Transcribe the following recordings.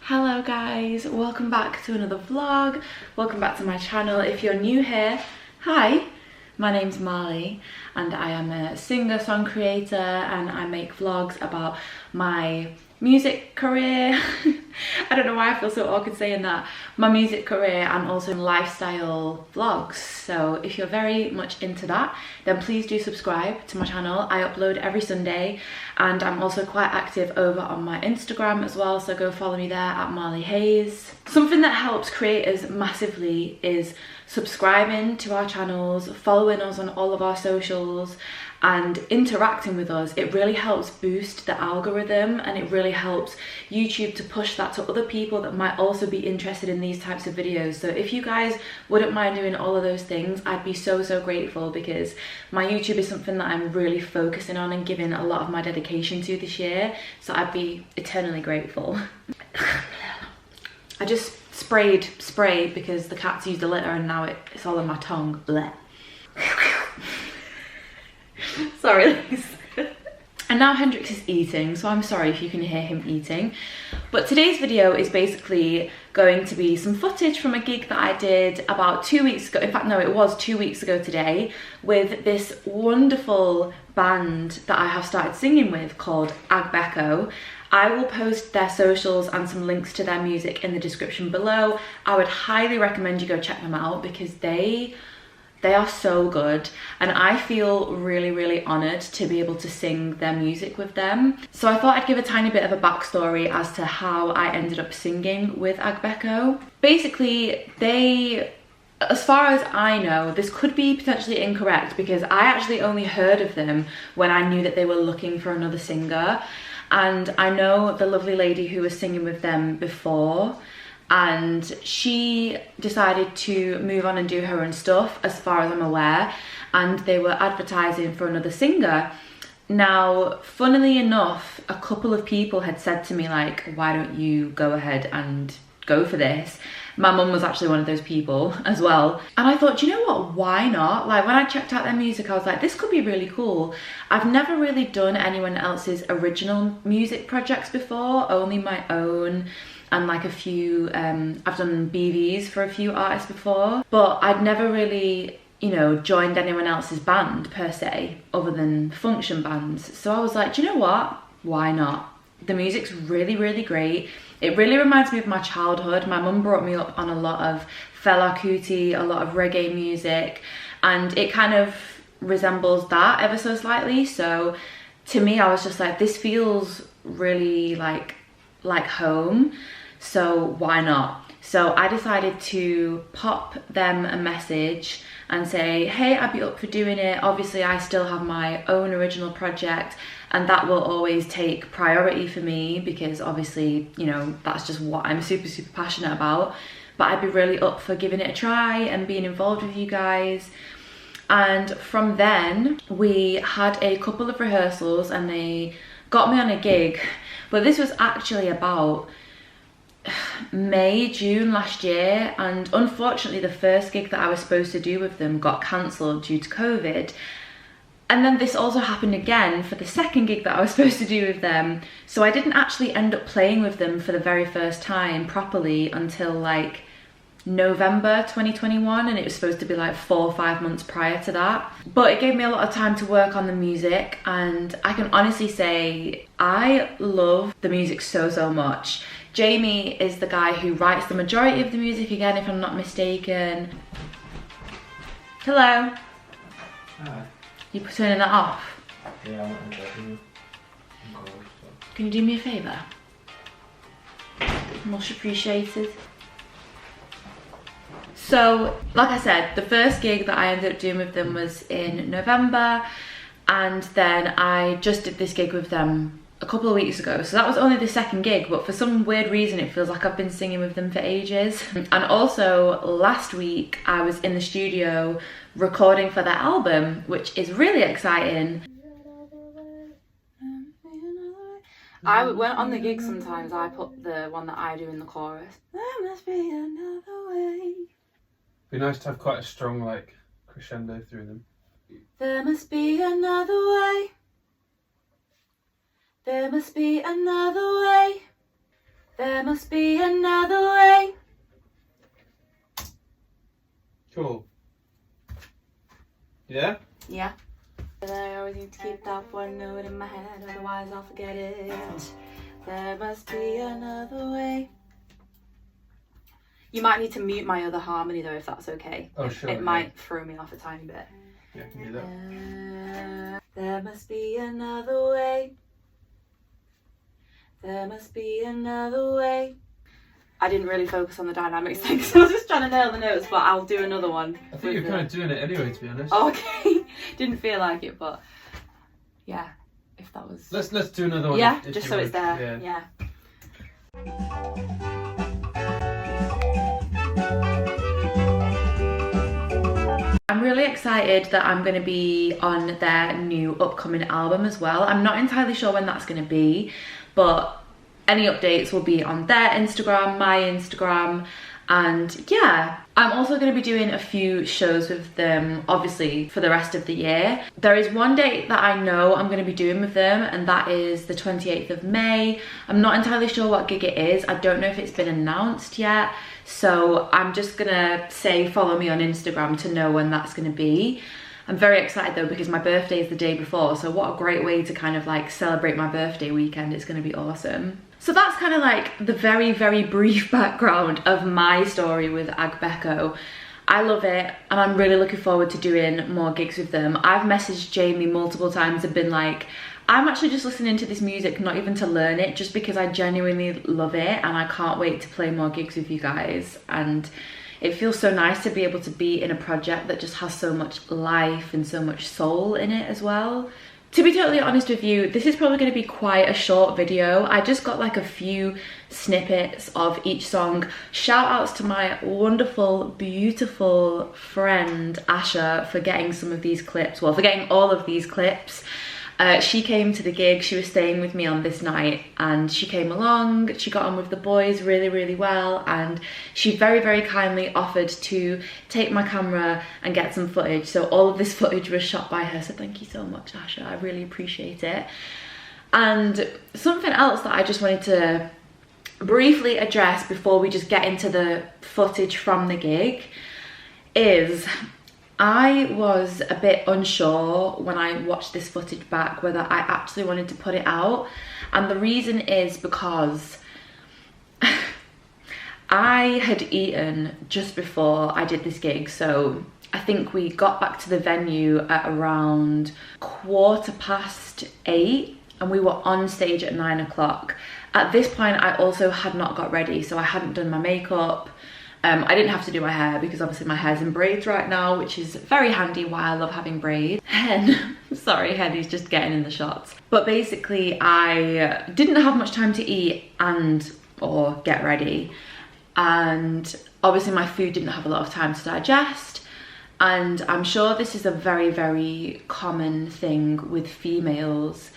Hello guys, welcome back to another vlog. Welcome back to my channel. If you're new here, hi, my name's Marley and I am a singer, song creator, and I make vlogs about my music career. I don't know why I feel so awkward saying that. My music career and also lifestyle vlogs. So if you're very much into that, then please do subscribe to my channel. I upload every Sunday and I'm also quite active over on my Instagram as well. So go follow me there at Marley Hayes. Something that helps creators massively is subscribing to our channels, following us on all of our socials, and interacting with us. It really helps boost the algorithm and it really helps YouTube to push that to other people that might also be interested in these types of videos. So if you guys wouldn't mind doing all of those things, I'd be so grateful, because my YouTube is something that I'm really focusing on and giving a lot of my dedication to this year. So I'd be eternally grateful. I just sprayed because the cats used the litter and now it's all on my tongue. Blech. Sorry, Liz. And now Hendrix is eating, so I'm sorry if you can hear him eating. But today's video is basically going to be some footage from a gig that I did about 2 weeks ago. In fact, no, it was 2 weeks ago today, with this wonderful band that I have started singing with called Agbeko. I will post their socials and some links to their music in the description below. I would highly recommend you go check them out because they are so good, and I feel really honoured to be able to sing their music with them. So I thought I'd give a tiny bit of a backstory as to how I ended up singing with Agbeko. Basically, they, as far as I know, this could be potentially incorrect because I actually only heard of them when I knew that they were looking for another singer. And I know the lovely lady who was singing with them before, and she decided to move on and do her own stuff as far as I'm aware, and they were advertising for another singer. Now, funnily enough, a couple of people had said to me like, why don't you go ahead and go for this? My mum was actually one of those people as well. And I thought, you know what, why not? Like, when I checked out their music, I was like, this could be really cool. I've never really done anyone else's original music projects before, only my own. And like a few, I've done BVs for a few artists before, but I'd never really, you know, joined anyone else's band per se, other than function bands. So I was like, do you know what? Why not? The music's really great. It really reminds me of my childhood. My mum brought me up on a lot of Fela Kuti, a lot of reggae music, and it kind of resembles that ever so slightly. So to me, I was just like, this feels really like home. So why not? So I decided to pop them a message and say, hey, I'd be up for doing it. Obviously, I still have my own original project, and that will always take priority for me because obviously, you know, that's just what I'm super passionate about. But I'd be really up for giving it a try and being involved with you guys. And from then, we had a couple of rehearsals and they got me on a gig. But this was actually about May, June last year, and unfortunately the first gig that I was supposed to do with them got cancelled due to COVID. And then this also happened again for the second gig that I was supposed to do with them. So I didn't actually end up playing with them for the very first time properly until like November 2021, and it was supposed to be like 4 or 5 months prior to that. But it gave me a lot of time to work on the music, and I can honestly say I love the music so much. Jamie is the guy who writes the majority of the music, again, if I'm not mistaken. Hello. Hi. You turning that off? Yeah, I'm talking. Can you do me a favour? Much appreciated. So, like I said, the first gig that I ended up doing with them was in November, and then I just did this gig with them a couple of weeks ago. So that was only the second gig, but for some weird reason it feels like I've been singing with them for ages. And also last week I was in the studio recording for their album, which is really exciting. When on the gig sometimes I put the one that I do in the chorus. There must be another way. Be nice to have quite a strong like crescendo through them. There must be another way. There must be another way. There must be another way. Cool. Yeah? Yeah. I always need to keep that one note in my head, otherwise I'll forget it. There must be another way. You might need to mute my other harmony though, if that's okay. Oh, sure. It might throw me off a tiny bit. Yeah, I can do that. There must be another way. There must be another way. I didn't really focus on the dynamics thing, so I was just trying to nail the notes, but I'll do another one. I think you're kind of doing it anyway, to be honest. Okay. Didn't feel like it, but yeah, if that was... Let's do another one. Yeah, if just you so would. it's there. Yeah. I'm really excited that I'm going to be on their new upcoming album as well. I'm not entirely sure when that's going to be, but any updates will be on their Instagram, my Instagram, and yeah. I'm also going to be doing a few shows with them, obviously, for the rest of the year. There is one date that I know I'm going to be doing with them, and that is the 28th of May. I'm not entirely sure what gig it is. I don't know if it's been announced yet, so I'm just going to say follow me on Instagram to know when that's going to be. I'm very excited though because my birthday is the day before, so what a great way to kind of like celebrate my birthday weekend. It's going to be awesome. So that's kind of like the very, very brief background of my story with Agbeko. I love it and I'm really looking forward to doing more gigs with them. I've messaged Jamie multiple times and been like, I'm actually just listening to this music, not even to learn it, just because I genuinely love it and I can't wait to play more gigs with you guys. And it feels so nice to be able to be in a project that just has so much life and so much soul in it as well. To be totally honest with you, this is probably going to be quite a short video. I just got like a few snippets of each song. Shout outs to my wonderful, beautiful friend Asha for getting some of these clips, well, for getting all of these clips. She came to the gig, she was staying with me on this night, and she came along, she got on with the boys really, really well, and she very, very kindly offered to take my camera and get some footage. So all of this footage was shot by her, so thank you so much, Asha, I really appreciate it. And something else that I just wanted to briefly address before we just get into the footage from the gig is I was a bit unsure when I watched this footage back whether I actually wanted to put it out, and the reason is because I had eaten just before I did this gig. So I think we got back to the venue at around 8:15 and we were on stage at 9 o'clock. At this point I also had not got ready, so I hadn't done my makeup. I didn't have to do my hair because obviously my hair's in braids right now, which is very handy, why I love having braids. Hen, sorry, Henny's just getting in the shots. But basically I didn't have much time to eat or get ready. And obviously my food didn't have a lot of time to digest. And I'm sure this is a very, very common thing with females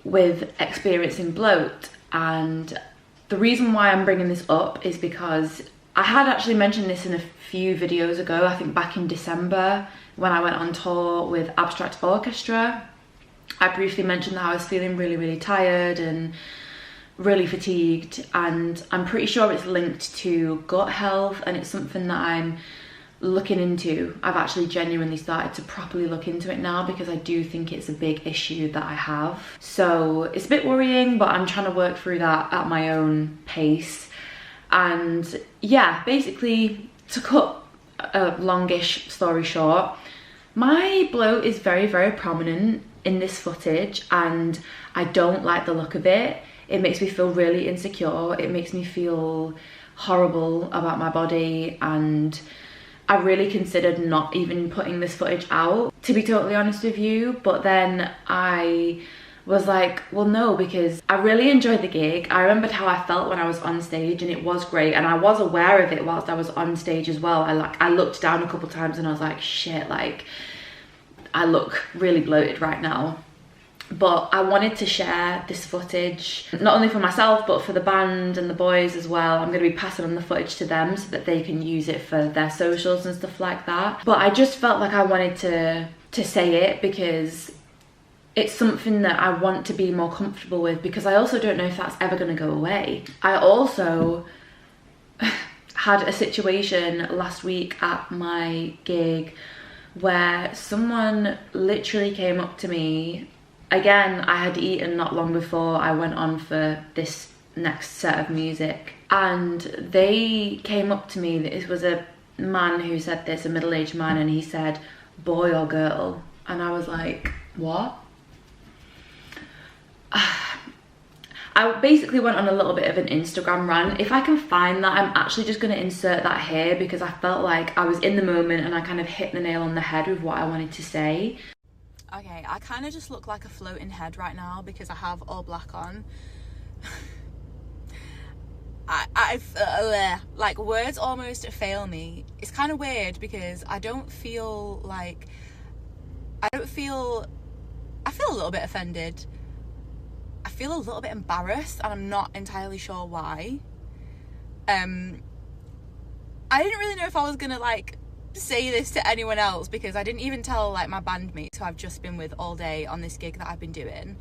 with experiencing bloat. And the reason why I'm bringing this up is because I had actually mentioned this in a few videos ago, I think back in December when I went on tour with Abstract Orchestra. I briefly mentioned that I was feeling really, really tired and really fatigued, and I'm pretty sure it's linked to gut health, and it's something that I'm looking into. I've actually genuinely started to properly look into it now because I do think it's a big issue that I have. So it's a bit worrying, but I'm trying to work through that at my own pace. And yeah, basically, to cut a longish story short, my bloat is very, very prominent in this footage and I don't like the look of it. It makes me feel really insecure. It makes me feel horrible about my body, and I really considered not even putting this footage out, to be totally honest with you. But then I was like, well, no, because I really enjoyed the gig. I remembered how I felt when I was on stage and it was great, and I was aware of it whilst I was on stage as well. I looked down a couple times and I was like, shit, like I look really bloated right now. But I wanted to share this footage, not only for myself, but for the band and the boys as well. I'm going to be passing on the footage to them so that they can use it for their socials and stuff like that. But I just felt like I wanted to say it because it's something that I want to be more comfortable with, because I also don't know if that's ever going to go away. I also had a situation last week at my gig where someone literally came up to me. Again, I had eaten not long before I went on for this next set of music, and they came up to me. It was a man who said this, a middle-aged man, and he said, "Boy or girl?" And I was like, what? I basically went on a little bit of an Instagram rant. If I can find that, I'm actually just going to insert that here, because I felt like I was in the moment and I kind of hit the nail on the head with what I wanted to say. Okay, I kind of just look like a floating head right now because I have all black on. Like, words almost fail me. It's kind of weird because I feel a little bit offended. I feel a little bit embarrassed, and I'm not entirely sure why. I didn't really know if I was gonna like say this to anyone else, because I didn't even tell like my bandmates who I've just been with all day on this gig that I've been doing.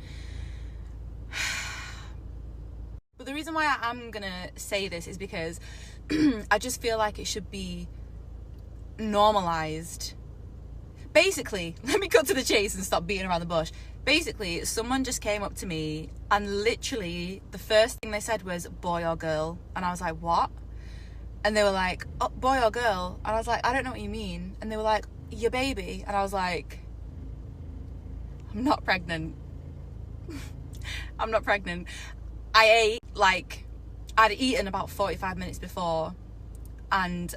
But the reason why I am gonna say this is because I just feel like it should be normalized. Basically, let me cut to the chase and stop beating around the bush. Basically, someone just came up to me and literally the first thing they said was, "Boy or girl?" And I was like, "What?" And they were like, "Oh, boy or girl?" And I was like, "I don't know what you mean." And they were like, "Your baby?" And I was like, "I'm not pregnant." I'm not pregnant. I'd eaten about 45 minutes before, and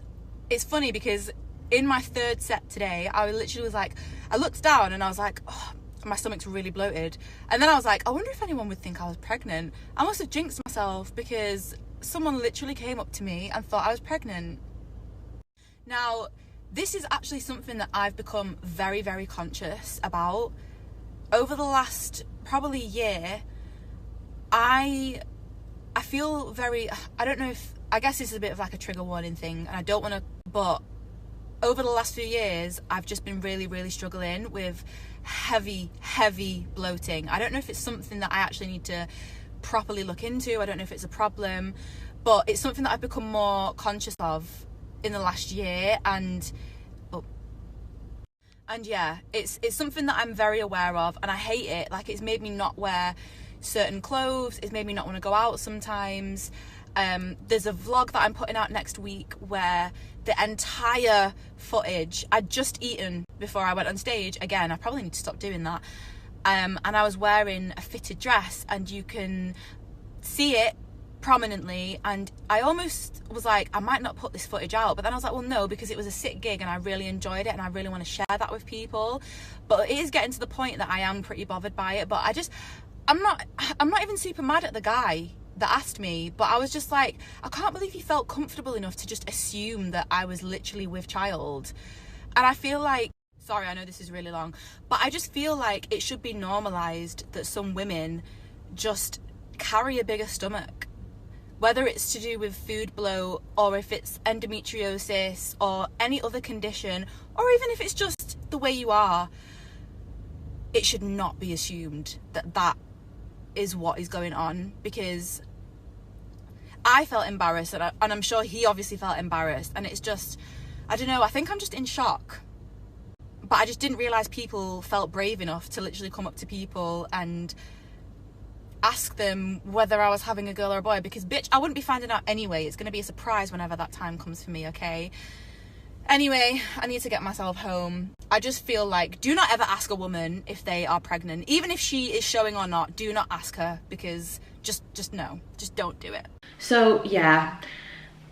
it's funny because in my third set today, I literally was like, I looked down and I was like, oh, my stomach's really bloated. And then I was like, I wonder if anyone would think I was pregnant. I must have jinxed myself because someone literally came up to me and thought I was pregnant. Now, this is actually something that I've become very, very conscious about. Over the last probably year, I feel very, I don't know if, I guess this is a bit of like a trigger warning thing, and I don't want to, but over the last few years, I've just been really, really struggling with heavy bloating. I don't know if it's something that I actually need to properly look into. I don't know if it's a problem, but it's something that I've become more conscious of in the last year, and yeah, it's something that I'm very aware of, and I hate it. Like, it's made me not wear certain clothes. It's made me not want to go out sometimes. There's a vlog that I'm putting out next week where the entire footage, I'd just eaten before I went on stage. Again, I probably need to stop doing that. And I was wearing a fitted dress, and you can see it prominently, and I almost was like, I might not put this footage out, but then I was like, well, no, because it was a sick gig and I really enjoyed it and I really want to share that with people. But it is getting to the point that I am pretty bothered by it. But I'm not even super mad at the guy that asked me, but I was just like, I can't believe he felt comfortable enough to just assume that I was literally with child. And I feel like, sorry, I know this is really long, but I just feel like it should be normalized that some women just carry a bigger stomach, whether it's to do with food bloat, or if it's endometriosis or any other condition, or even if it's just the way you are. It should not be assumed that that is what is going on, because I felt embarrassed, and I'm sure he obviously felt embarrassed, and it's just, I don't know, I think I'm just in shock. But I just didn't realise people felt brave enough to literally come up to people and ask them whether I was having a girl or a boy, because bitch, I wouldn't be finding out anyway. It's going to be a surprise whenever that time comes for me, okay? Anyway, I need to get myself home. I just feel like, do not ever ask a woman if they are pregnant. Even if she is showing or not, do not ask her, because just no. Just don't do it. So yeah,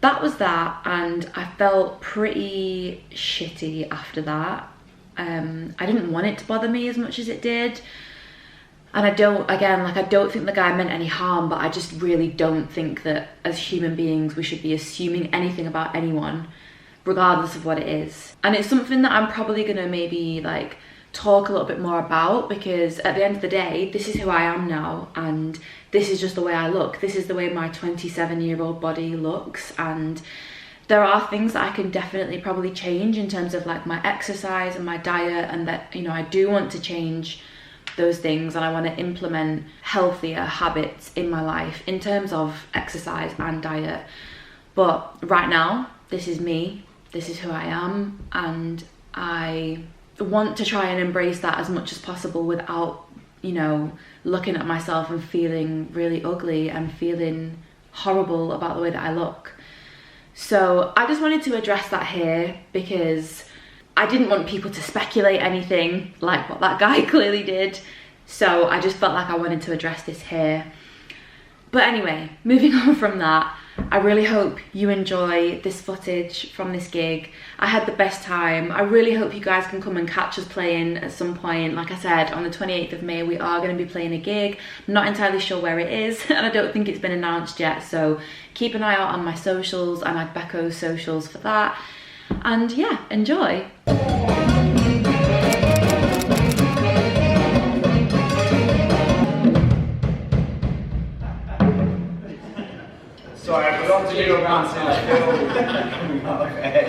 that was that, and I felt pretty shitty after that. I didn't want it to bother me as much as it did. And I don't think the guy meant any harm, but I just really don't think that as human beings we should be assuming anything about anyone, regardless of what it is. And it's something that I'm probably gonna maybe like talk a little bit more about, because at the end of the day, this is who I am now, and this is just the way I look. This is the way my 27-year-old body looks, and there are things that I can definitely probably change in terms of like my exercise and my diet, and that, you know, I do want to change those things, and I want to implement healthier habits in my life in terms of exercise and diet. But right now, this is me, this is who I am, and I want to try and embrace that as much as possible without, you know, looking at myself and feeling really ugly and feeling horrible about the way that I look. So I just wanted to address that here because I didn't want people to speculate anything like what that guy clearly did. So I just felt like I wanted to address this here. But anyway, moving on from that, I really hope you enjoy this footage from this gig. I had the best time. I really hope you guys can come and catch us playing at some point. Like I said, on the 28th of May, we are going to be playing a gig. I'm not entirely sure where it is, and I don't think it's been announced yet. So keep an eye out on my socials and Becco's socials for that. And yeah, enjoy. Sorry, I forgot to do a massive film. Okay.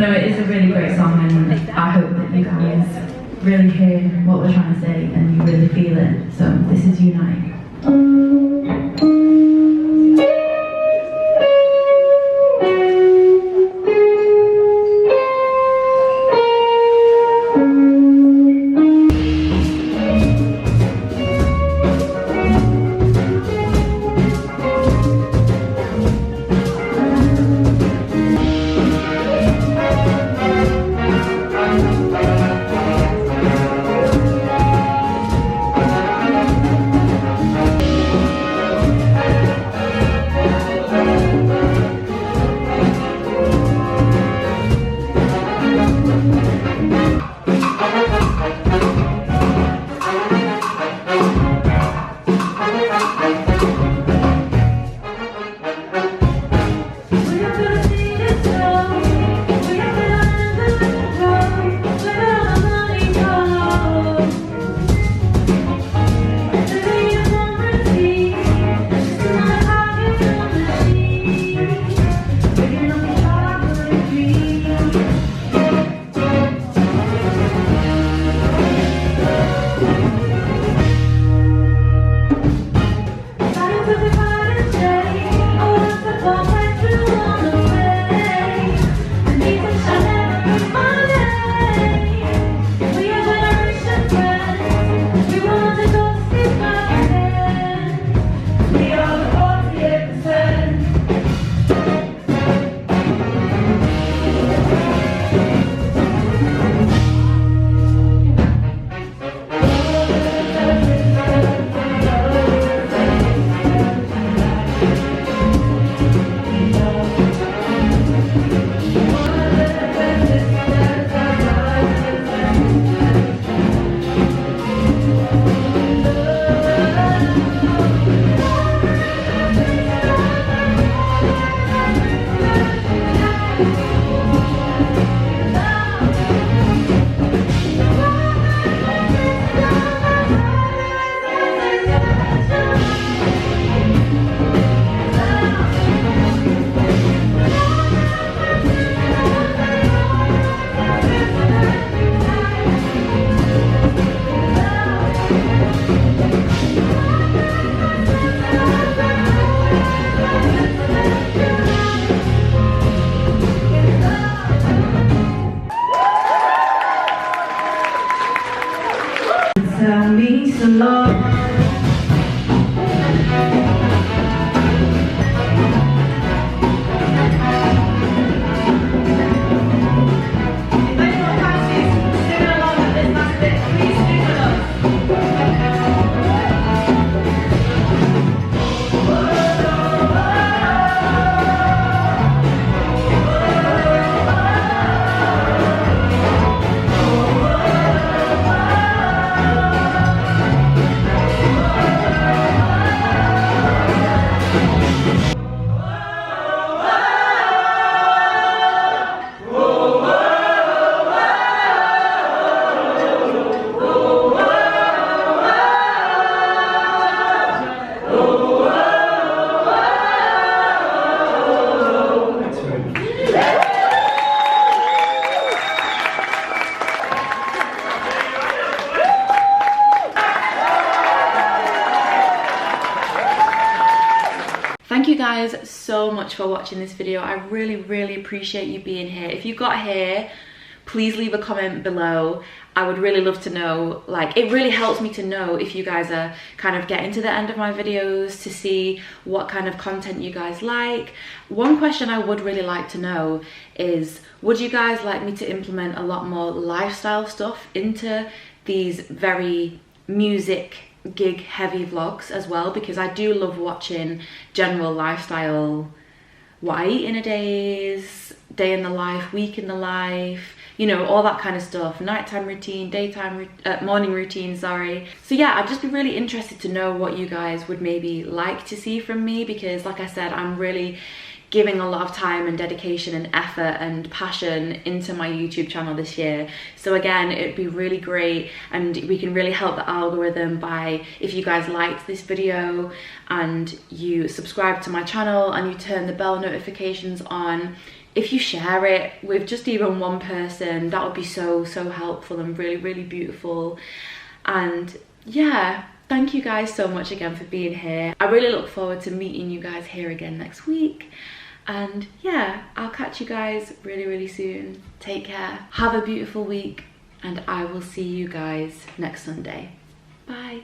no, it is a really great song, and I hope that you guys really hear what we're trying to say and you really feel it. So this is Unite. Tell me so long. Thank you guys so much for watching this video. I really appreciate you being here. If you got here, please leave a comment below. I would really love to know, like, it really helps me to know if you guys are kind of getting to the end of my videos, to see what kind of content you guys like. One question I would really like to know is, would you guys like me to implement a lot more lifestyle stuff into these very music gig heavy vlogs as well? Because I do love watching general lifestyle, what I eat in a day in the life, week in the life, you know, all that kind of stuff, nighttime routine, daytime morning routine, sorry. So yeah, I'd just be really interested to know what you guys would maybe like to see from me, because like I said, I'm really giving a lot of time and dedication and effort and passion into my YouTube channel this year. So again, it'd be really great, and we can really help the algorithm by, if you guys liked this video and you subscribe to my channel and you turn the bell notifications on, if you share it with just even one person, that would be so helpful and really beautiful. And yeah, thank you guys so much again for being here. I really look forward to meeting you guys here again next week. And yeah, I'll catch you guys really soon. Take care, have a beautiful week, and I will see you guys next Sunday. Bye.